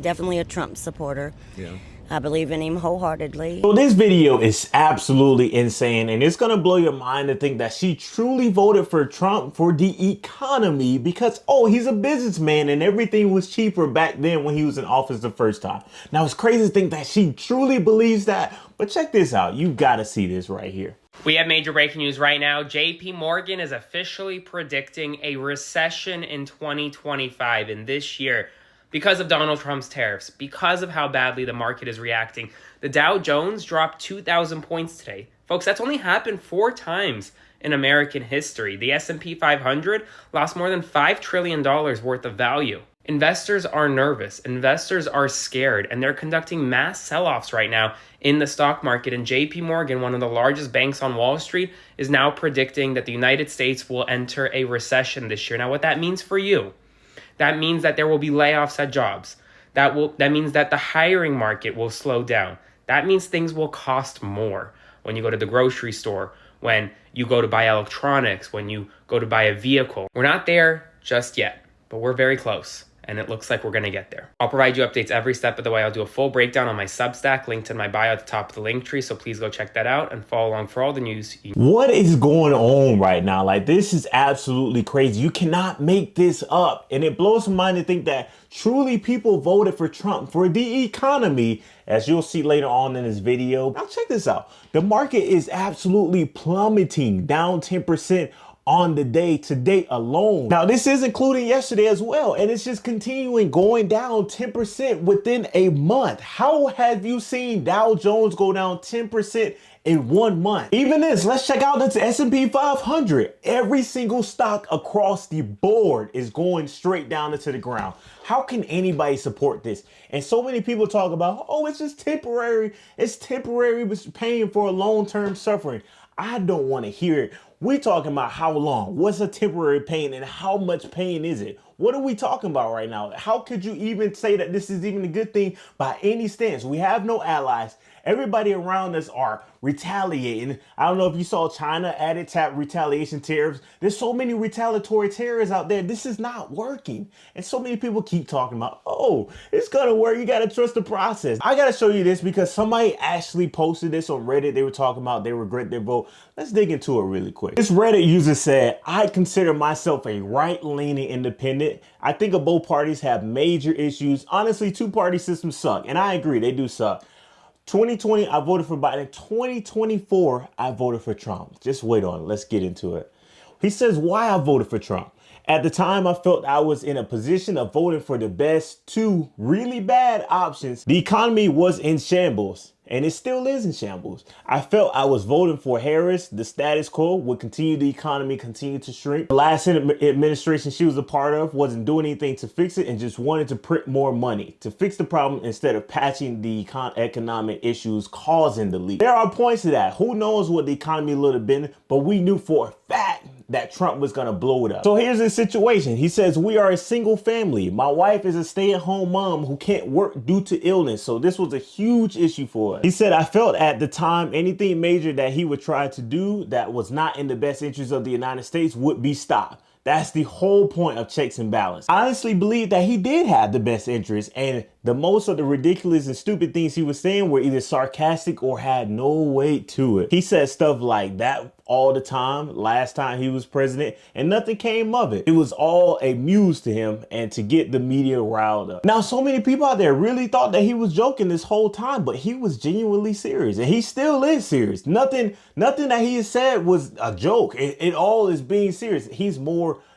I'm definitely a Trump supporter. Yeah. I believe in him wholeheartedly. So this video is absolutely insane, and it's gonna blow your mind to think that she truly voted for Trump for the economy because, oh, he's a businessman and everything was cheaper back then when he was in office the first time. Now it's crazy to think that she truly believes that, but check this out. You gotta see this right here. We have major breaking news right now. JP Morgan is officially predicting a recession in 2025 in this year because of Donald Trump's tariffs, because of how badly the market is reacting. The Dow Jones dropped 2,000 points today. Folks, that's only happened 4 times in American history. The S&P 500 lost more than $5 trillion worth of value. Investors are nervous, investors are scared, and they're conducting mass sell-offs right now in the stock market. And JP Morgan, one of the largest banks on Wall Street, is now predicting that the United States will enter a recession this year. Now, what that means for you, that means that there will be layoffs at jobs. That means that the hiring market will slow down. That means things will cost more when you go to the grocery store, when you go to buy electronics, when you go to buy a vehicle. We're not there just yet, but we're very close. And it looks like we're going to get there. I'll provide you updates every step of the way. I'll do a full breakdown on my Substack, linked in my bio at the top of the link tree. So please go check that out and follow along for all the news. What is going on right now? Like, this is absolutely crazy. You cannot make this up. And it blows my mind to think that truly people voted for Trump for the economy, as you'll see later on in this video. Now check this out. The market is absolutely plummeting, down 10% on the day to date alone. Now this is including yesterday as well, and it's just continuing going down 10% within a month. How have you seen Dow Jones go down 10% in 1 month? Even this, let's check out this S&P 500. Every single stock across the board is going straight down into the ground. How can anybody support this? And so many people talk about, oh, it's just temporary. It's temporary pain for a long-term suffering. I don't want to hear it. We're talking about how long, what's a temporary pain, and how much pain is it? What are we talking about right now? How could you even say that this is even a good thing by any stance? We have no allies. Everybody around us are retaliating. I don't know if you saw China added retaliation tariffs. There's so many retaliatory tariffs out there. This is not working. And so many people keep talking about, oh, it's gonna work. You gotta trust the process. I gotta show you this because somebody actually posted this on Reddit. They were talking about they regret their vote. Let's dig into it really quick. This Reddit user said, I consider myself a right-leaning independent. I think both parties have major issues. Honestly, two-party systems suck. And I agree, they do suck. 2020, I voted for Biden. 2024, I voted for Trump. Just wait on it. Let's get into it. He says why I voted for Trump. At the time, I felt I was in a position of voting for the best 2 really bad options. The economy was in shambles, and it still is in shambles. I felt I was voting for Harris. The status quo would continue, the economy continue to shrink. The last administration she was a part of wasn't doing anything to fix it and just wanted to print more money to fix the problem instead of patching the economic issues causing the leak. There are points to that. Who knows what the economy would have been, but we knew for a fact that Trump was gonna blow it up. So here's the situation. He says, we are a single family. My wife is a stay-at-home mom who can't work due to illness. So this was a huge issue for us. He said, I felt at the time anything major that he would try to do that was not in the best interest of the United States would be stopped. That's the whole point of checks and balance. I honestly believe that he did have the best interest, and the most of the ridiculous and stupid things he was saying were either sarcastic or had no weight to it. He said stuff like that all the time, last time he was president, and nothing came of it. It was all a muse to him and to get the media riled up. Now, so many people out there really thought that he was joking this whole time, but he was genuinely serious, and he still is serious. Nothing that he has said was a joke. It all is being serious.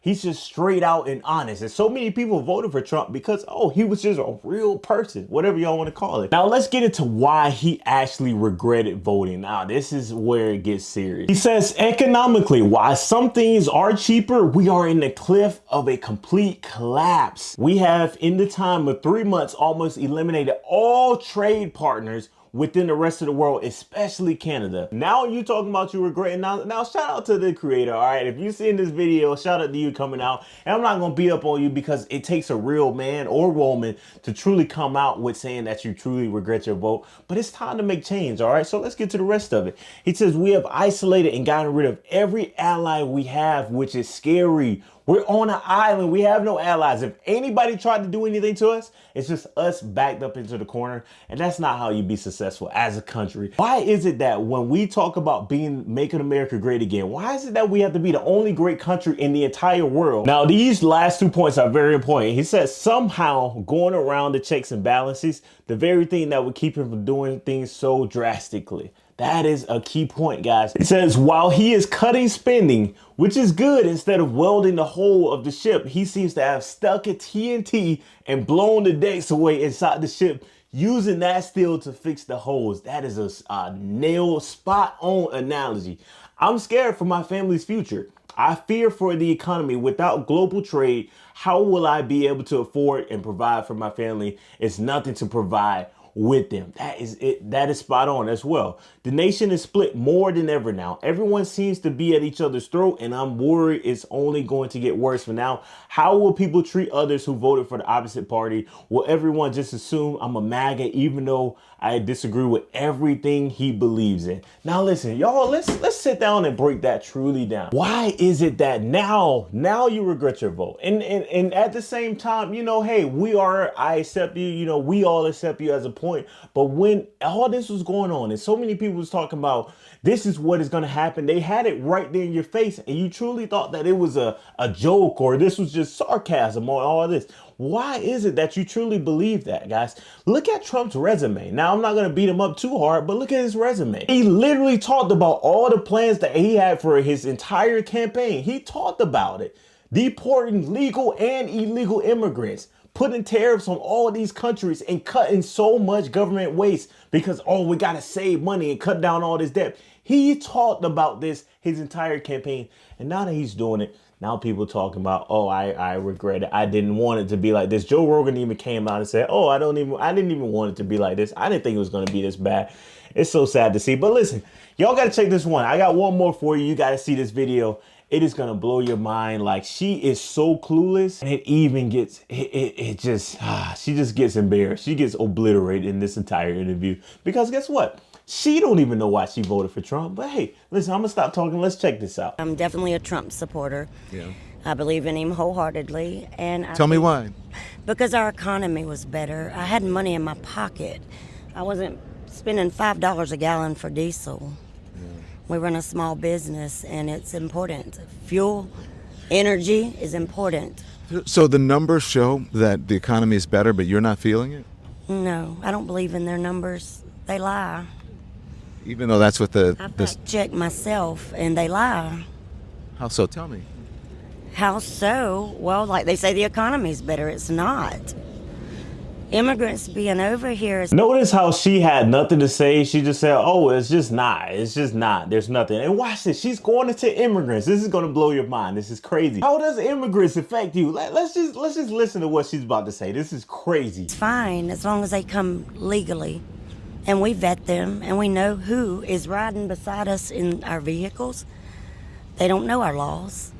He's just straight out and honest. And so many people voted for Trump because, oh, he was just a real person, whatever y'all want to call it. Now, let's get into why he actually regretted voting. Now, this is where it gets serious. He says, economically, while some things are cheaper, we are in the cliff of a complete collapse. We have, in the time of 3 months, almost eliminated all trade partners within the rest of the world, especially Canada. Now you talking about you regretting. Now shout out to the creator, all right? If you seen this video, shout out to you coming out. And I'm not gonna beat up on you because it takes a real man or woman to truly come out with saying that you truly regret your vote. But it's time to make change, all right? So let's get to the rest of it. He says, we have isolated and gotten rid of every ally we have, which is scary. We're on an island. We have no allies. If anybody tried to do anything to us, it's just us backed up into the corner. And that's not how you be successful as a country. Why is it that when we talk about making America great again, why is it that we have to be the only great country in the entire world? Now, these last 2 points are very important. He says somehow going around the checks and balances, the very thing that would keep him from doing things so drastically. That is a key point, guys. It says, while he is cutting spending, which is good, instead of welding the whole of the ship, he seems to have stuck a TNT and blown the decks away inside the ship, using that steel to fix the holes. That is a nail spot on analogy. I'm scared for my family's future. I fear for the economy. Without global trade, how will I be able to afford and provide for my family? It's nothing to provide with them. That is it. That is spot on as well. The nation is split more than ever now. Everyone seems to be at each other's throat, and I'm worried it's only going to get worse for now. How will people treat others who voted for the opposite party? Will everyone just assume I'm a MAGA even though I disagree with everything he believes in? Now listen, y'all, let's sit down and break that truly down. Why is it that now you regret your vote? And at the same time, you know, hey, I accept you, you know, we all accept you as a point. But when all this was going on and so many people was talking about this is what is going to happen, they had it right there in your face, and you truly thought that it was a joke or this was just sarcasm or all this. Why is it that you truly believe that, guys? Look at Trump's resume. Now, I'm not going to beat him up too hard, but look at his resume. He literally talked about all the plans that he had for his entire campaign. He talked about it. Deporting legal and illegal immigrants, putting tariffs on all these countries, and cutting so much government waste because, oh, we got to save money and cut down all this debt. He talked about this his entire campaign. And now that he's doing it, now people talking about, oh, I regret it. I didn't want it to be like this. Joe Rogan even came out and said, oh, I didn't even want it to be like this. I didn't think it was going to be this bad. It's so sad to see. But listen, y'all got to check this one. I got one more for you. You got to see this video. It is going to blow your mind. Like, she is so clueless, and it even gets, she just gets embarrassed. She gets obliterated in this entire interview because guess what? She don't even know why she voted for Trump. But hey, listen, I'm going to stop talking. Let's check this out. I'm definitely a Trump supporter. Yeah. I believe in him wholeheartedly. And Tell me why. Because our economy was better. I had money in my pocket. I wasn't spending $5 a gallon for diesel. Yeah. We run a small business, and it's important. Fuel, energy is important. So the numbers show that the economy is better, but you're not feeling it? No, I don't believe in their numbers. They lie. Even though that's what I've checked myself, and they lie. How so? Tell me. How so? Well, like they say the economy's better. It's not. Immigrants being over here is... Notice how she had nothing to say. She just said, oh, it's just not. It's just not. There's nothing. And watch this. She's going into immigrants. This is going to blow your mind. This is crazy. How does immigrants affect you? Let's just listen to what she's about to say. This is crazy. It's fine as long as they come legally. And we vet them, and we know who is riding beside us in our vehicles. They don't know our laws.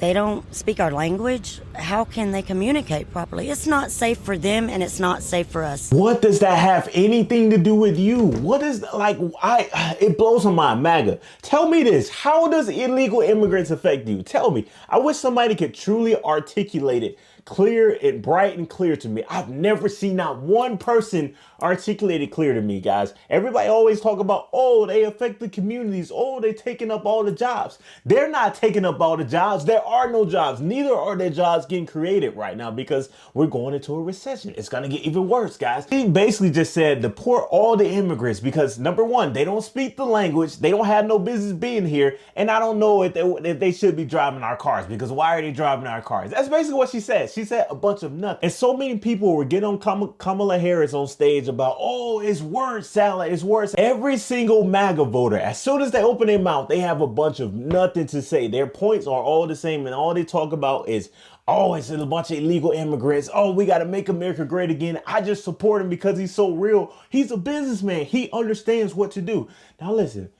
They don't speak our language. How can they communicate properly? It's not safe for them, and it's not safe for us. What does that have anything to do with you? What is, it blows my mind. MAGA, tell me this. How does illegal immigrants affect you? Tell me. I wish somebody could truly articulate it clear and bright and clear to me. I've never seen not one person articulate it clear to me, guys. Everybody always talk about, oh, they affect the communities. Oh, they're taking up all the jobs. They're not taking up all the jobs. There are no jobs. Neither are there jobs getting created right now because we're going into a recession. It's going to get even worse, guys. He basically just said deport all the immigrants because, number one, they don't speak the language. They don't have no business being here. And I don't know if they should be driving our cars because why are they driving our cars? That's basically what she said. She said a bunch of nothing. And so many people were getting on Kamala Harris on stage about, oh, it's word salad, it's worse. Every single MAGA voter, as soon as they open their mouth, they have a bunch of nothing to say. Their points are all the same, and all they talk about is, oh, it's a bunch of illegal immigrants. Oh, we got to make America great again. I just support him because he's so real. He's a businessman. He understands what to do. Now listen,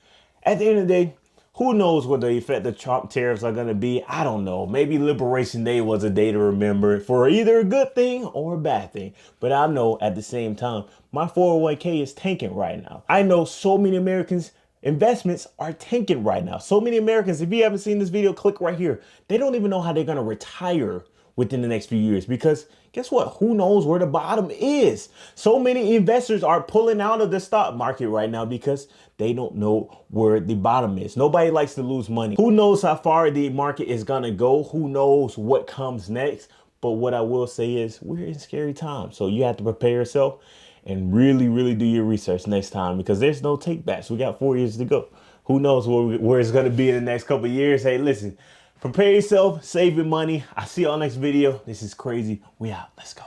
at the end of the day, who knows what the effect of Trump tariffs are going to be? I don't know. Maybe Liberation Day was a day to remember for either a good thing or a bad thing. But I know at the same time, my 401k is tanking right now. I know so many Americans investments are tanking right now. So many Americans, if you haven't seen this video, click right here. They don't even know how they're going to retire within the next few years, because guess what? Who knows where the bottom is? So many investors are pulling out of the stock market right now because they don't know where the bottom is. Nobody likes to lose money. Who knows how far the market is going to go? Who knows what comes next? But what I will say is we're in scary times. So you have to prepare yourself and really, really do your research next time, because there's no take backs. We got 4 years to go. Who knows where it's going to be in the next couple of years? Hey, listen, prepare yourself, save your money. I'll see you on next video. This is crazy. We out. Let's go.